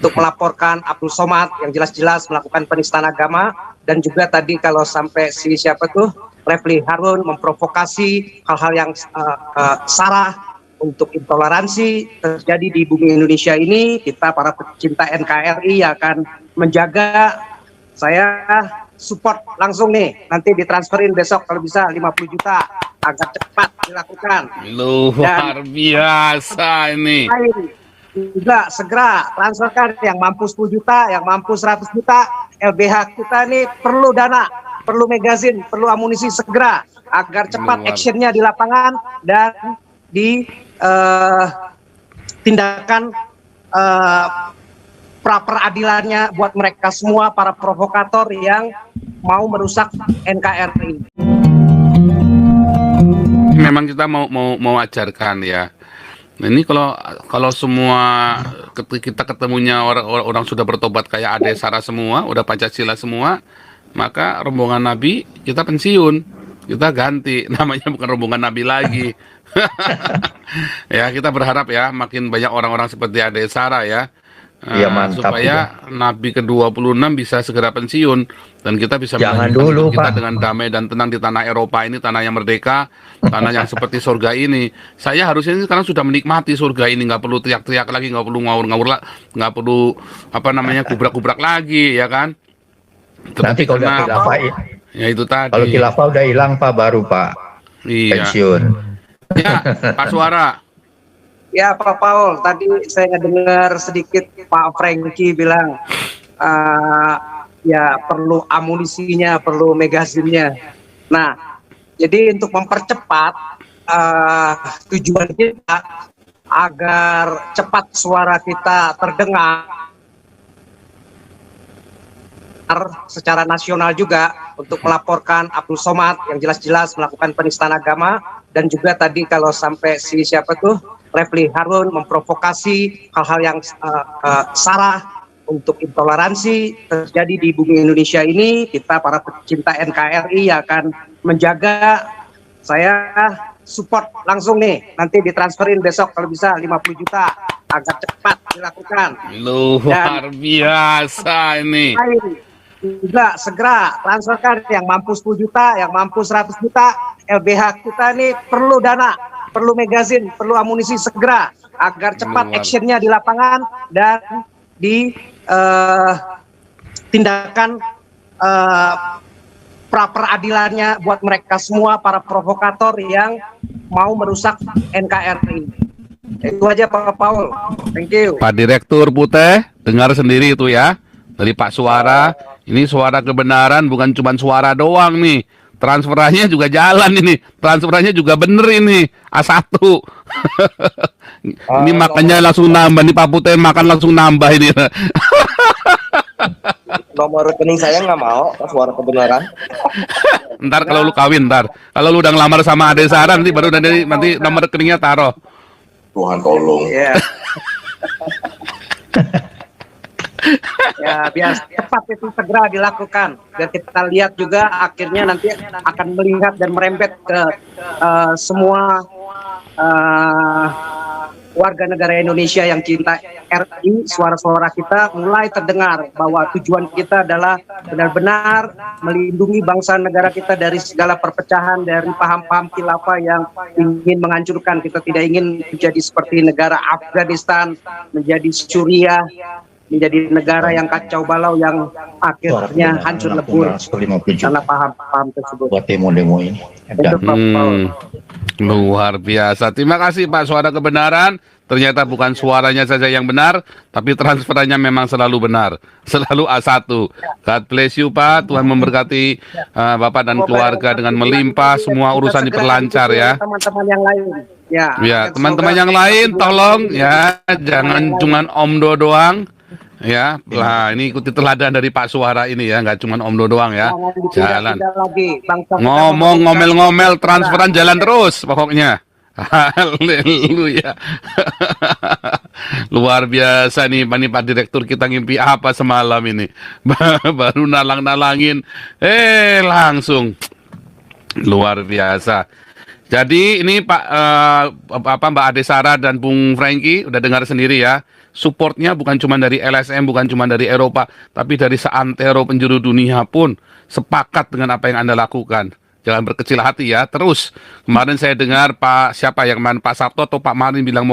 untuk melaporkan Abdul Somad yang jelas-jelas melakukan penistaan agama, dan juga tadi kalau sampai si siapa tuh Refli Harun memprovokasi hal-hal yang salah untuk intoleransi terjadi di bumi Indonesia ini. Kita para pecinta NKRI akan menjaga. Saya support langsung nih, nanti ditransferin besok kalau bisa 50 juta agar cepat dilakukan. Luar biasa ini. Juga segera transferkan yang mampu 10 juta, yang mampu 100 juta. LBH kita ini perlu dana, perlu magazin, perlu amunisi segera agar cepat actionnya di lapangan dan di tindakan pra-peradilannya buat mereka semua para provokator yang mau merusak NKRI. Memang kita mau ajarkan ya. Nah, ini kalau semua kita ketemunya orang sudah bertobat kayak Ade Sarah semua, udah Pancasila semua, maka rombongan Nabi kita pensiun, kita ganti namanya, bukan rombongan Nabi lagi. Ya, kita berharap ya makin banyak orang-orang seperti Ade Sarah ya. Iya, mantap, supaya Nabi ke-26 bisa segera pensiun dan kita bisa dulu, kita Pak, dengan damai dan tenang di tanah Eropa ini, tanah yang merdeka, tanah yang seperti surga ini. Saya harusnya ini sekarang sudah menikmati surga ini, nggak perlu teriak-teriak lagi, nggak perlu ngawur-ngawur, nggak perlu gubrak-gubrak lagi, ya kan? Nanti kalau udah khilafah, ya itu tadi. Kalau khilafah udah hilang Pak, baru Pak pensiun. Ya, Pak Suara. Ya Pak Paul, tadi saya dengar sedikit Pak Franky bilang ya perlu amunisinya, perlu magazinnya. Nah, jadi untuk mempercepat tujuan kita agar cepat suara kita terdengar secara nasional juga, untuk melaporkan Abdul Somad yang jelas-jelas melakukan penistaan agama, dan juga tadi kalau sampai si siapa tuh Refli Harun memprovokasi hal-hal yang salah untuk intoleransi terjadi di bumi Indonesia ini. Kita para pecinta NKRI akan menjaga. Saya support langsung nih, nanti ditransferin besok kalau bisa 50 juta agar cepat dilakukan. Luar biasa ini. Juga segera transferkan yang mampu 10 juta, yang mampu 100 juta. LBH kita ini perlu dana, perlu magazin, perlu amunisi segera agar cepat actionnya di lapangan dan di tindakan pra-peradilannya buat mereka semua para provokator yang mau merusak NKRI. Itu aja Pak Paul. Thank you. Pak Direktur Putih, dengar sendiri itu ya dari Pak Suara. Ini suara kebenaran, bukan cuma suara doang nih. Transferannya juga jalan ini. Transferannya juga bener ini. A1. Ini makannya langsung nambah. Nih Pak Putih makan langsung nambah ini. Nomor rekening saya nggak mau, suara kebenaran. Ntar kalau lu kawin, ntar. Kalau lu udah ngelamar sama Ade Sarah, nanti baru nanti nomor rekeningnya taruh. Tuhan tolong. Yeah. Ya, biar cepat itu segera dilakukan, biar kita lihat juga akhirnya nanti akan melihat dan merembet ke semua warga negara Indonesia yang cinta RI. Suara-suara kita mulai terdengar bahwa tujuan kita adalah benar-benar melindungi bangsa negara kita dari segala perpecahan, dari paham-paham khilafah yang ingin menghancurkan. Kita tidak ingin menjadi seperti negara Afghanistan, menjadi Suriah, menjadi negara yang kacau balau yang akhirnya hancur lebur karena paham-paham tersebut. Buat demo-demo ini. Luar biasa. Terima kasih Pak Suara Kebenaran. Ternyata bukan suaranya saja yang benar, tapi transferannya memang selalu benar. Selalu A1. God bless you Pak. Tuhan memberkati Bapak dan keluarga dengan melimpah. Semua urusan diperlancar ya. Teman-teman yang lain. Ya, teman-teman yang lain tolong ya, jangan cuma Omdo doang. Ya, lah ini ikuti teladan dari Pak Suara ini ya, nggak cuma Omdo doang ya. Jalan. Ngomong ngomel-ngomel transferan jalan terus pokoknya. Haleluya. Luar biasa nih, Pak Direktur, kita ngimpi apa semalam ini? Baru nalang-nalangin, langsung luar biasa. Jadi ini Mbak Ade Sarah dan Bung Franky udah dengar sendiri ya. Supportnya bukan cuma dari LSM, bukan cuma dari Eropa, tapi dari seantero penjuru dunia pun sepakat dengan apa yang Anda lakukan. Jangan berkecil hati ya. Terus kemarin saya dengar Pak Sabto atau Pak Marin bilang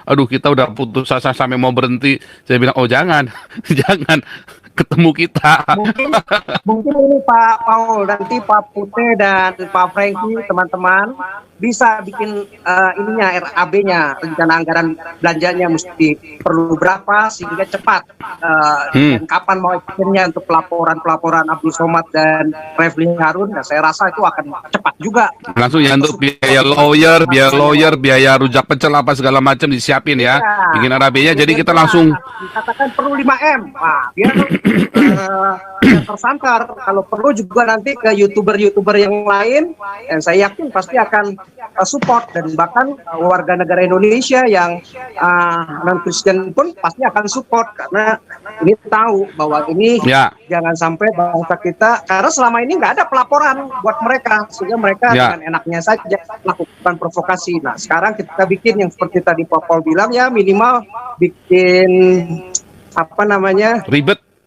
aduh kita udah putus asa sampai mau berhenti. Saya bilang oh jangan, jangan ketemu kita. Mungkin ini Pak Paul, nanti Pak Pute dan Pak Franky teman-teman bisa bikin RAB-nya, rencana anggaran belanjanya mesti perlu berapa sehingga cepat dan kapan mau akhirnya untuk pelaporan Abdul Somad dan Refli Harun. Nah, saya rasa itu akan cepat juga. Langsung ya untuk biaya lawyer, biaya rujak pecel apa segala macam disiapin ya. Bikin RAB-nya jadi kita langsung katakan perlu 5M. Nah, biar tersantar. Kalau perlu juga nanti ke YouTuber yang lain, dan saya yakin pasti akan support, dan bahkan warga negara Indonesia yang non-Kristen pun pasti akan support, karena ini tahu bahwa ini jangan sampai bangsa kita, karena selama ini nggak ada pelaporan buat mereka, sehingga mereka dengan enaknya saja melakukan provokasi. Nah, sekarang kita bikin yang seperti tadi Pak Paul bilang ya, minimal bikin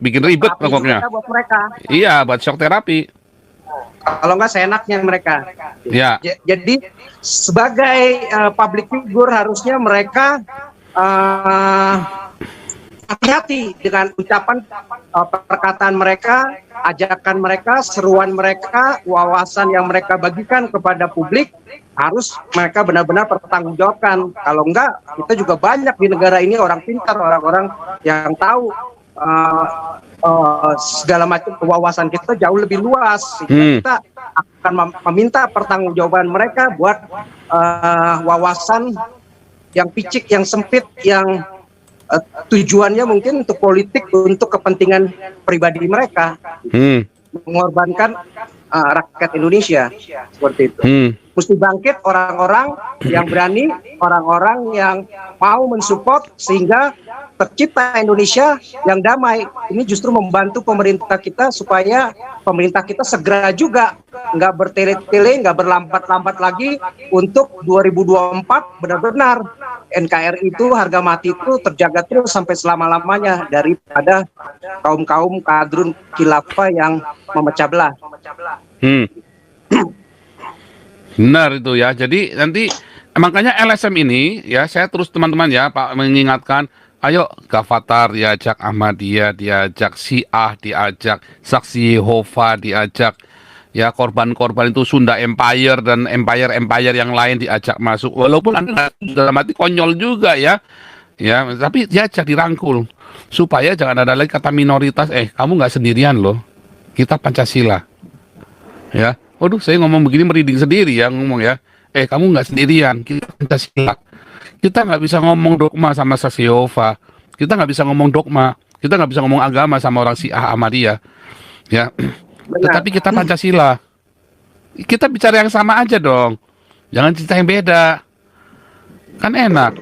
bikin ribet pokoknya. Buat mereka. Iya, buat shock terapi. Kalau nggak seenaknya mereka. Ya. Jadi sebagai public figure harusnya mereka hati-hati dengan ucapan perkataan mereka, ajakan mereka, seruan mereka, wawasan yang mereka bagikan kepada publik, harus mereka benar-benar pertanggungjawabkan. Kalau enggak, kita juga banyak di negara ini orang pintar, orang-orang yang tahu segala macam wawasan kita jauh lebih luas, sehingga kita akan meminta pertanggungjawaban mereka buat wawasan yang picik, yang sempit, yang tujuannya mungkin untuk politik, untuk kepentingan pribadi mereka, mengorbankan rakyat Indonesia seperti itu. Mesti bangkit orang-orang yang berani, orang-orang yang mau mensupport sehingga tercipta Indonesia yang damai. Ini justru membantu pemerintah kita supaya pemerintah kita segera juga nggak bertele-tele, nggak berlambat-lambat lagi untuk 2024 benar-benar NKRI itu harga mati itu terjaga terus sampai selama-lamanya daripada kaum-kaum kadrun khilafah yang memecah belah. Benar itu ya. Jadi nanti makanya LSM ini ya, saya terus teman-teman ya Pak mengingatkan, ayo Gavatar diajak, Ahmadiyah diajak, Syiah diajak, Saksi Yehova diajak, ya korban-korban itu Sunda Empire dan empire yang lain diajak masuk. Walaupun Anda dalam hati konyol juga ya, tapi diajak, dirangkul supaya jangan ada lagi kata minoritas. Kamu nggak sendirian loh, kita Pancasila. Ya, waduh, saya ngomong begini merinding sendiri ya ngomong ya. Kamu nggak sendirian, kita Pancasila. Kita nggak bisa ngomong dogma sama Saksi Yehova. Kita nggak bisa ngomong dogma. Kita nggak bisa ngomong agama sama orang Syiah Ahmadiyah. Ya, tetapi kita Pancasila. Kita bicara yang sama aja dong. Jangan cerita yang beda. Kan enak.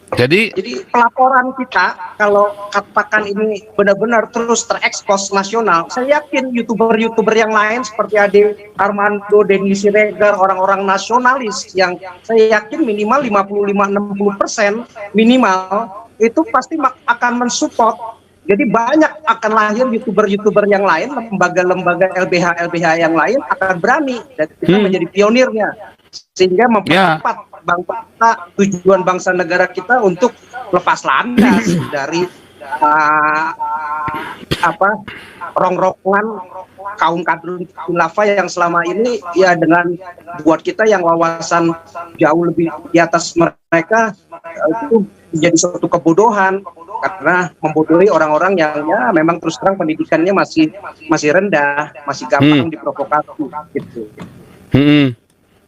Jadi pelaporan kita, kalau katakan ini benar-benar terus terekspos nasional, saya yakin YouTuber yang lain seperti Ade Armando, Denny Siregar, orang-orang nasionalis yang saya yakin minimal 55-60% minimal itu pasti akan mensupport. Jadi banyak akan lahir YouTuber yang lain, lembaga-lembaga LBH yang lain akan berani, dan kita menjadi pionirnya, sehingga mempercepat bangsa, tujuan bangsa negara kita untuk lepas landas dari rongrongan kaum kadrun khilafah yang selama ini ya dengan buat kita yang wawasan jauh lebih di atas mereka itu menjadi suatu kebodohan, karena membodohi orang-orang yang ya memang terus terang pendidikannya masih rendah, masih gampang diprovokasi gitu.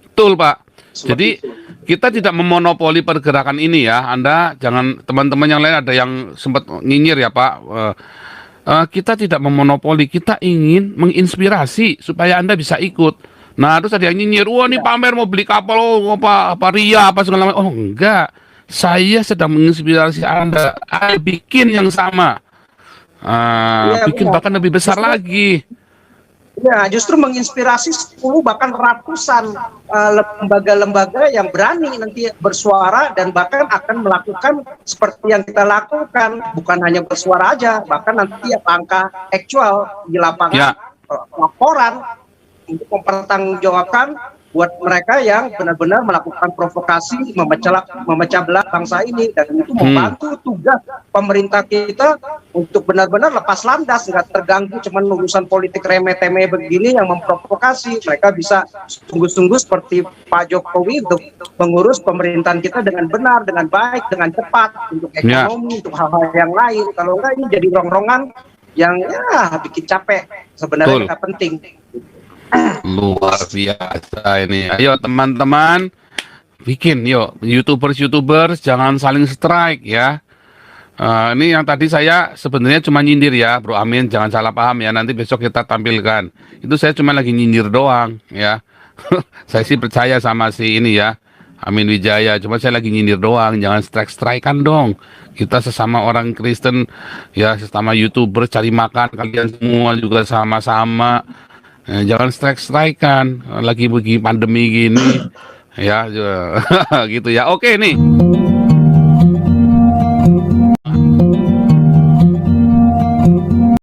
Betul Pak. Jadi kita tidak memonopoli pergerakan ini ya. Anda jangan, teman-teman yang lain ada yang sempat nyinyir ya Pak. Kita tidak memonopoli, kita ingin menginspirasi supaya Anda bisa ikut. Nah, terus ada yang nyinyir, wah ini pamer mau beli kapal, oh, apa ria, apa segala macam. Oh enggak, saya sedang menginspirasi Anda. Ayo bikin yang sama. Iya, Bikin benar. bahkan lebih besar Justru- lagi. Ya, justru menginspirasi 10 bahkan ratusan lembaga-lembaga yang berani nanti bersuara dan bahkan akan melakukan seperti yang kita lakukan, bukan hanya bersuara aja, bahkan nanti langkah aktual di lapangan, Ya. laporan untuk mempertanggungjawabkan buat mereka yang benar-benar melakukan provokasi, memecah belah bangsa ini, dan itu membantu tugas pemerintah kita untuk benar-benar lepas landas, nggak terganggu cuman urusan politik remeh-temeh begini yang memprovokasi. Mereka bisa sungguh-sungguh seperti Pak Jokowi untuk mengurus pemerintahan kita dengan benar, dengan baik, dengan cepat untuk ekonomi, untuk hal-hal yang lain. Kalau enggak ini jadi rongrongan yang ya bikin capek, sebenarnya Betul. nggak penting. Luar biasa ini. Ayo teman-teman, bikin yuk. YouTubers jangan saling strike ya. Ini yang tadi saya sebenarnya cuma nyindir ya, Bro Amin, jangan salah paham ya. Nanti besok kita tampilkan. Itu saya cuma lagi nyindir doang ya. Saya sih percaya sama si ini ya, Amin Wijaya. Cuma saya lagi nyindir doang, jangan strike-strikean dong. Kita sesama orang Kristen ya, sesama YouTuber cari makan, kalian semua juga sama-sama. Jangan strike-strikean lagi begini pandemi gini ya. Gitu ya. Oke nih.